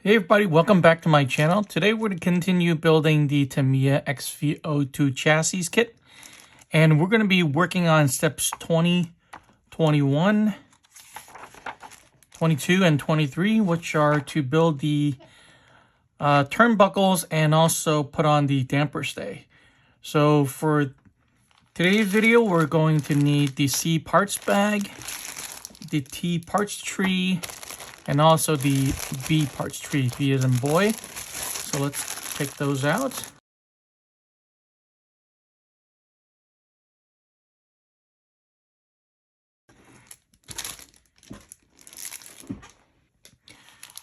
Hey everybody, welcome back to my channel. Today we're going to continue building the Tamiya XV-02 chassis kit. And we're going to be working on steps 20, 21, 22, and 23, which are to build the turnbuckles and also put on the damper stay. So for today's video, we're going to need the C parts bag, the T parts tree, and also the B parts tree, B as in boy. So let's take those out.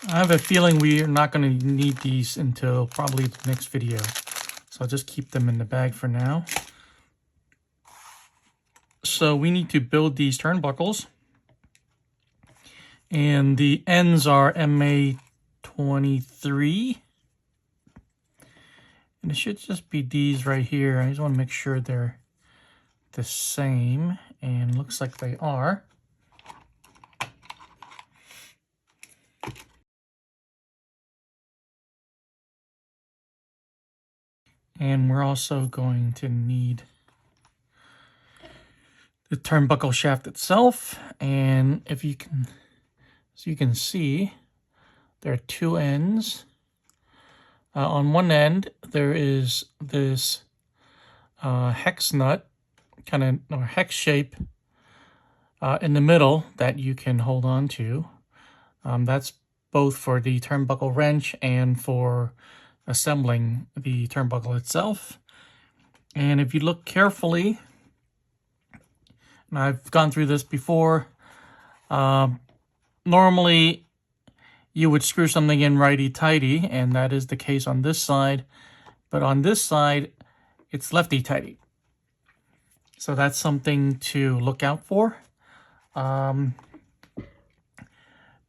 I have a feeling we are not going to need these until probably the next video. So I'll just keep them in the bag for now. So we need to build these turnbuckles. And the ends are MA23. And it should just be these right here. I just want to make sure they're the same. And looks like they are. And we're also going to need the turnbuckle shaft itself. And if you can, so you can see, there are two ends. On one end, there is this hex nut, kind of, or hex shape in the middle that you can hold on to. That's both for the turnbuckle wrench and for assembling the turnbuckle itself. And if you look carefully, and I've gone through this before, normally you would screw something in righty-tighty, and that is the case on this side. But on this side, it's lefty-tighty. So that's something to look out for. The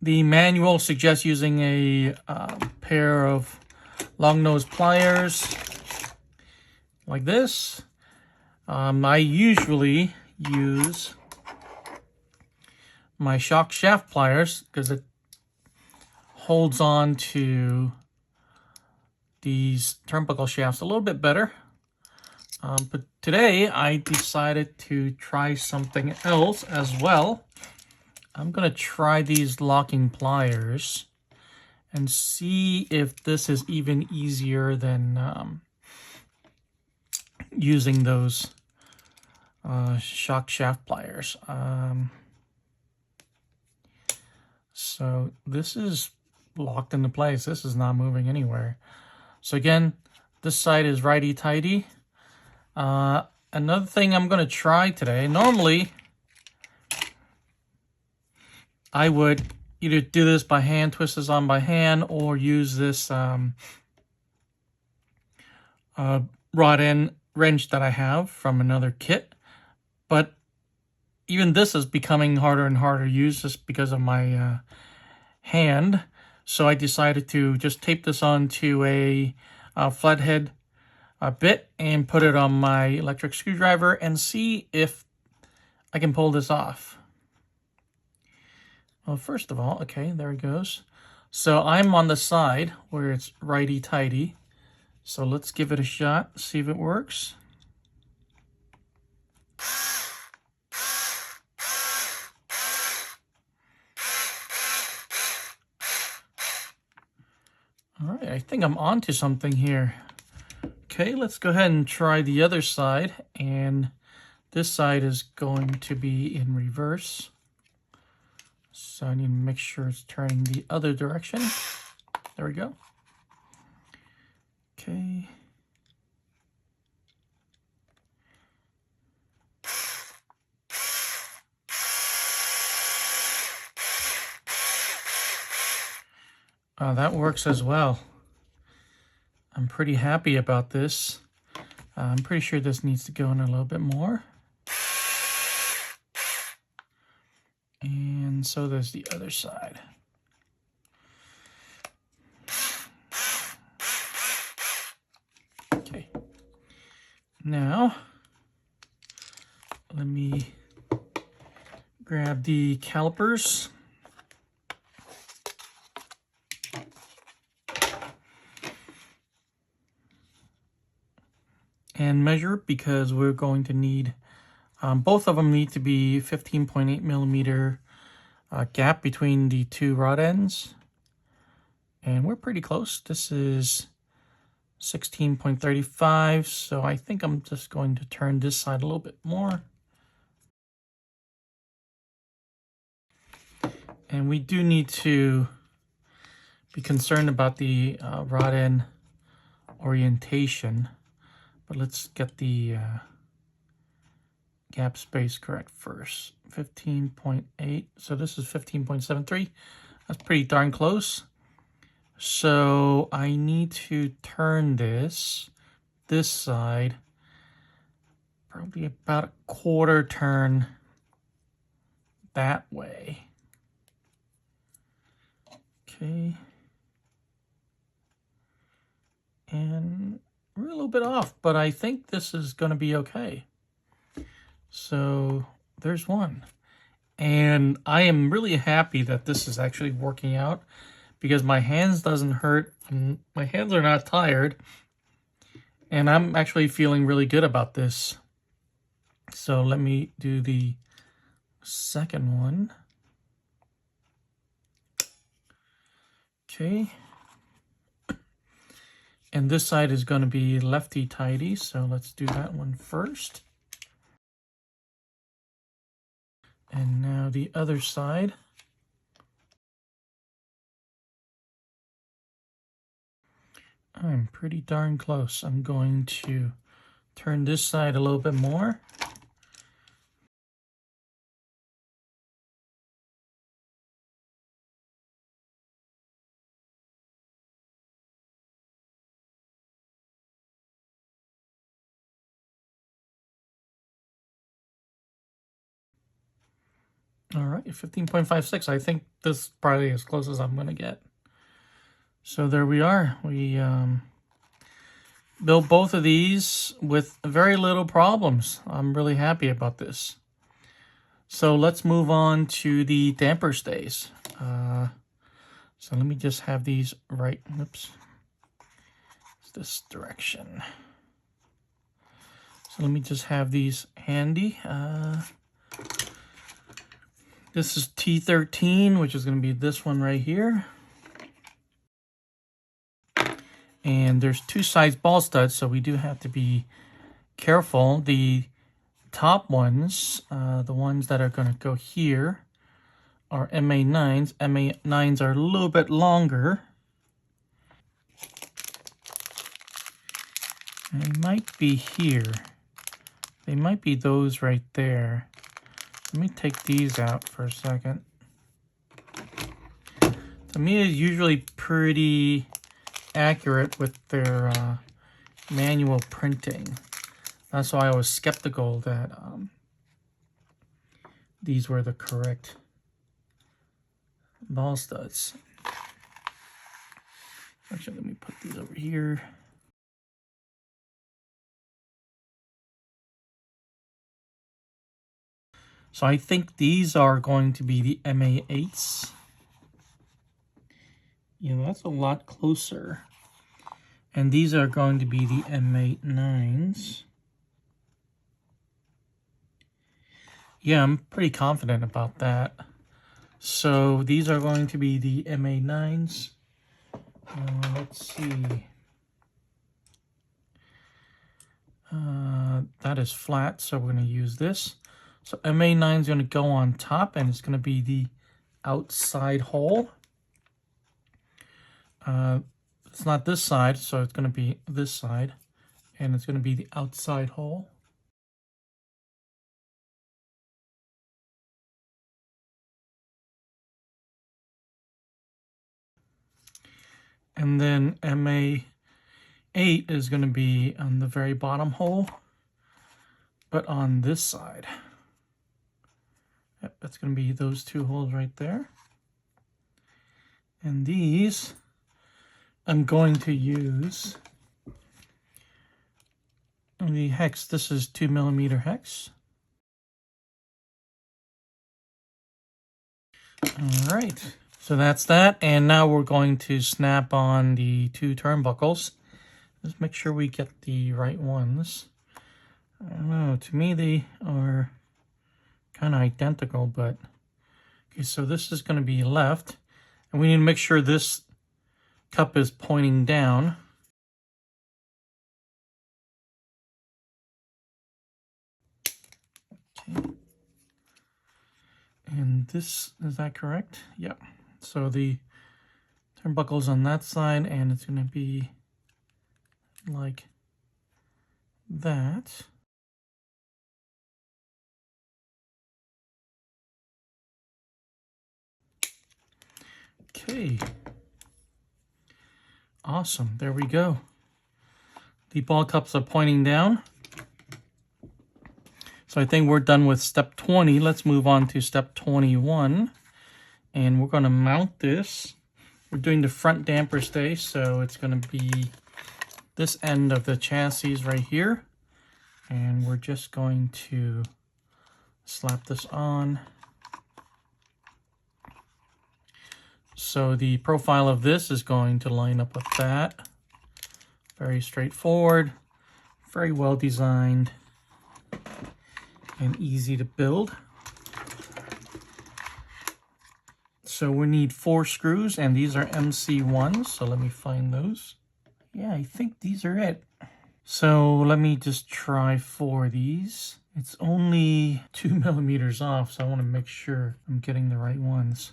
manual suggests using a pair of long-nose pliers like this. I usually use my shock shaft pliers because it holds on to these turnbuckle shafts a little bit better. But today I decided to try something else as well. I'm going to try these locking pliers and see if this is even easier than using those shock shaft pliers. So this is locked into place. This is not moving anywhere. So again, this side is righty-tighty. Another thing I'm going to try today, normally I would either do this by hand, twist this on by hand, or use this rod-end wrench that I have from another kit. But even this is becoming harder and harder to use just because of my hand. So I decided to just tape this onto a flathead bit and put it on my electric screwdriver and see if I can pull this off. Well, first of all, okay, there it goes. So I'm on the side where it's righty-tighty. So let's give it a shot, see if it works. All right, I think I'm onto something here. Okay, let's go ahead and try the other side. And this side is going to be in reverse. So I need to make sure it's turning the other direction. There we go. Okay. That works as well. I'm pretty happy about this. I'm pretty sure this needs to go in a little bit more. And so there's the other side. Okay. Now, let me grab the calipers. and measure it because we're going to need, both of them need to be 15.8 millimeter gap between the two rod ends. And we're pretty close. This is 16.35, so I think I'm just going to turn this side a little bit more. And we do need to be concerned about the rod end orientation, but let's get the gap space correct first. 15.8, so this is 15.73. That's pretty darn close. So I need to turn this side probably about a quarter turn that way. Okay. And we're a little bit off, but I think this is going to be okay. So there's one. And I am really happy that this is actually working out because my hands doesn't hurt. And my hands are not tired. And I'm actually feeling really good about this. So let me do the second one. Okay. And this side is going to be lefty-tighty, so let's do that one first. And now the other side. I'm pretty darn close. I'm going to turn this side a little bit more. All right, 15.56. I think this is probably as close as I'm going to get. So there we are. We built both of these with very little problems. I'm really happy about this. So let's move on to the damper stays. So let me just have these right. Oops. It's this direction. So let me just have these handy. This is T13, which is going to be this one right here. And there's two size ball studs, so we do have to be careful. The top ones, the ones that are going to go here, are MA9s. MA9s are a little bit longer. And they might be here. They might be those right there. Let me take these out for a second. Tamiya is usually pretty accurate with their manual printing. That's why I was skeptical that these were the correct ball studs. Actually, let me put these over here. So I think these are going to be the MA8s. You know, that's a lot closer. And these are going to be the MA9s. Yeah, I'm pretty confident about that. So these are going to be the MA9s. Let's see. That is flat, so we're going to use this. So MA9 is going to go on top, and it's going to be the outside hole. It's not this side, so it's going to be this side, and it's going to be the outside hole. And then MA8 is going to be on the very bottom hole, but on this side. Yep, that's going to be those two holes right there. And these, I'm going to use the hex. This is 2mm hex. All right, so that's that. And now we're going to snap on the two turnbuckles. Let's make sure we get the right ones. I don't know, to me they are kind of identical, but okay, so this is going to be left, and we need to make sure this cup is pointing down. Okay. And this, is that correct? Yep. So the turnbuckles on that side, and it's going to be like that. Okay. Awesome. There we go. The ball cups are pointing down. So I think we're done with step 20. Let's move on to step 21. And we're going to mount this. We're doing the front damper stay, so it's going to be this end of the chassis right here. And we're just going to slap this on. So the profile of this is going to line up with that. Very straightforward, very well designed, and easy to build. So we need 4 screws, and these are MC1s, so let me find those. Yeah, I think these are it. So let me just try 4 of these. It's only 2 millimeters off, so I want to make sure I'm getting the right ones.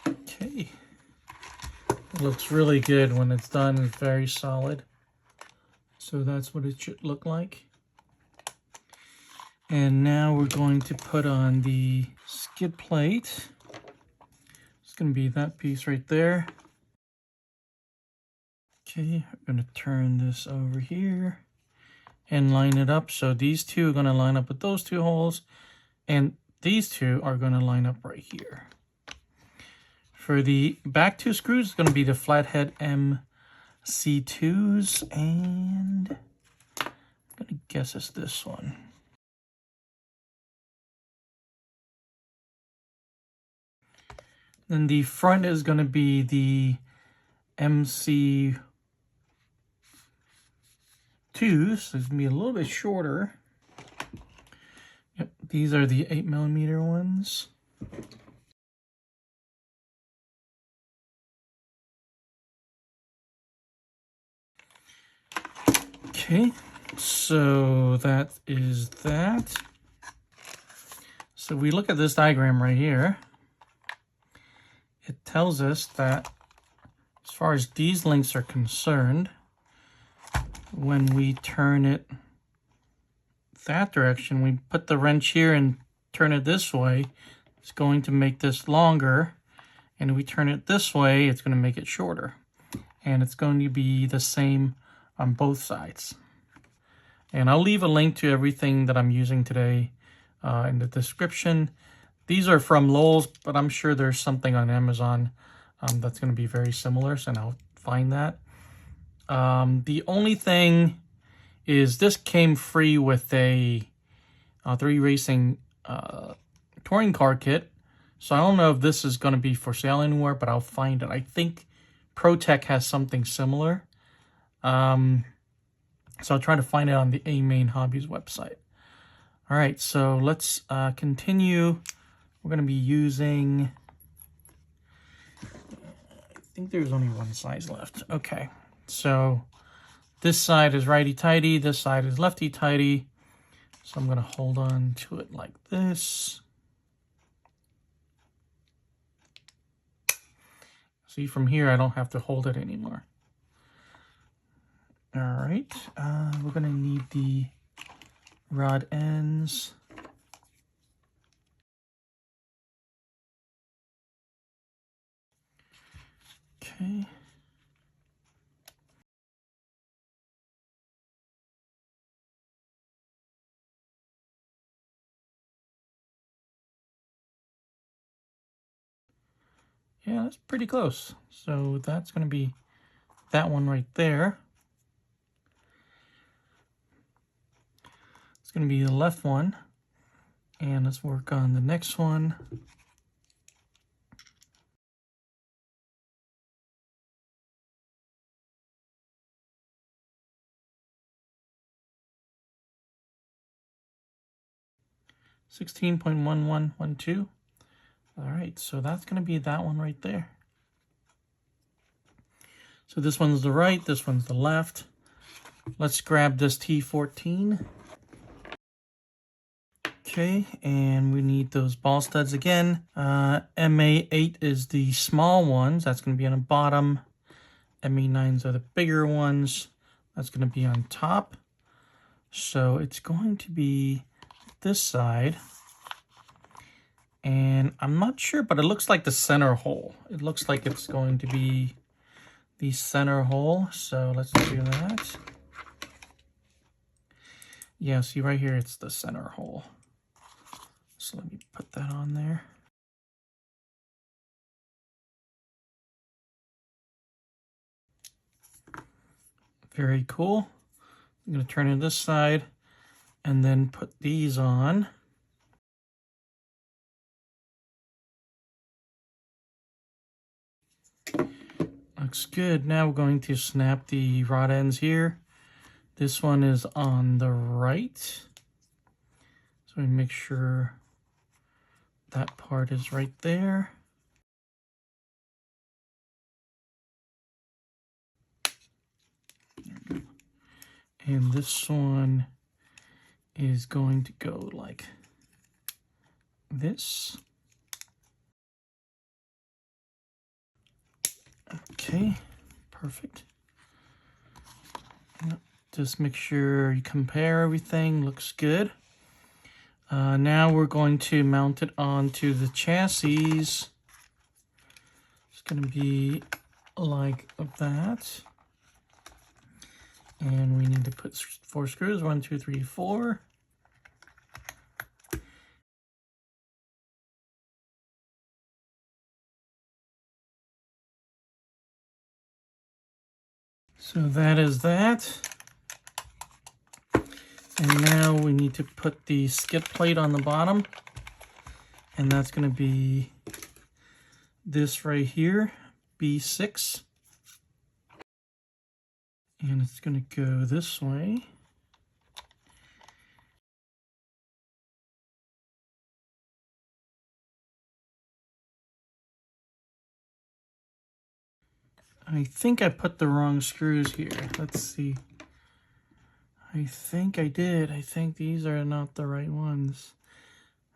Okay. It looks really good when it's done. It's very solid. So that's what it should look like. And now we're going to put on the skid plate. It's going to be that piece right there. Okay, I'm going to turn this over here and line it up. So these two are going to line up with those 2 holes, and these 2 are going to line up right here. For the back 2 screws, it's going to be the flathead MC2s, and I'm going to guess it's this one. Then the front is going to be the MC2s. So it's going to be a little bit shorter. Yep, these are the 8 millimeter ones. Okay, so that is that. So we look at this diagram right here. It tells us that as far as these links are concerned, when we turn it that direction, we put the wrench here and turn it this way, it's going to make this longer. And if we turn it this way, it's going to make it shorter. And it's going to be the same on both sides. And I'll leave a link to everything that I'm using today in the description. These are from Lowe's, but I'm sure there's something on Amazon that's going to be very similar, so I'll find that. The only thing is this came free with a 3 Racing touring car kit. So I don't know if this is going to be for sale anywhere, but I'll find it. I think ProTek has something similar. So I'll try to find it on the A-Main Hobbies website. All right, so let's continue. We're going to be using, I think there's only one size left. Okay, so this side is righty-tighty, this side is lefty-tighty. So I'm going to hold on to it like this. See, from here, I don't have to hold it anymore. All right, we're going to need the rod ends. Okay. Yeah, that's pretty close. So that's going to be that one right there. going to be the left one. And let's work on the next one. .1112. All right, so that's going to be that one right there. So this one's the right, this one's the left. Let's grab this T14. Okay, and we need those ball studs again. MA8 is the small ones. That's going to be on the bottom. MA9s are the bigger ones. That's going to be on top. So it's going to be this side. And I'm not sure, but it looks like the center hole. It looks like it's going to be the center hole. So let's do that. Yeah, see right here, it's the center hole. So let me put that on there. Very cool. I'm going to turn it this side and then put these on. Looks good. Now we're going to snap the rod ends here. This one is on the right. So we make sure that part is right there. There we go. And this one is going to go like this. Okay, perfect. Just make sure you compare everything, looks good. Now we're going to mount it onto the chassis. It's going to be like that. And we need to put 4 screws, 1, 2, 3, 4. So that is that. And now we need to put the skid plate on the bottom. And that's going to be this right here, B6. And it's going to go this way. I think I put the wrong screws here. Let's see. I think I did. I think these are not the right ones.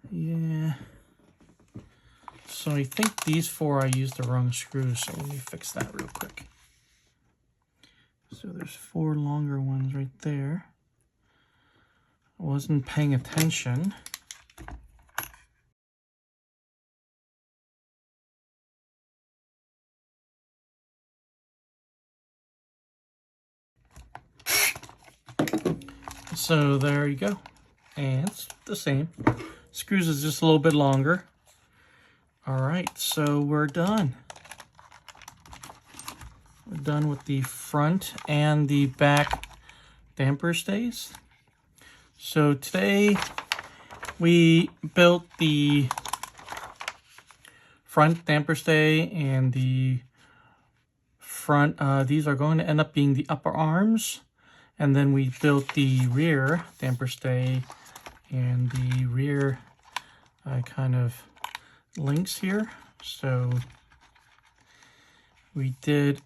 Yeah. So I think these 4 I used the wrong screws. So let me fix that real quick. So there's 4 longer ones right there. I wasn't paying attention. So there you go. And it's the same. Screws is just a little bit longer. All right, so we're done. We're done with the front and the back damper stays. So today we built the front damper stay and the front. These are going to end up being the upper arms. And then we built the rear damper stay and the rear kind of links here. So we did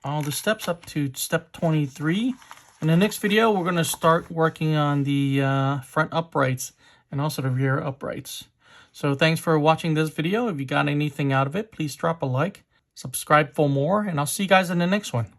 all the steps up to step 23. In the next video, we're going to start working on the front uprights and also the rear uprights. So thanks for watching this video. If you got anything out of it, please drop a like, subscribe for more, and I'll see you guys in the next one.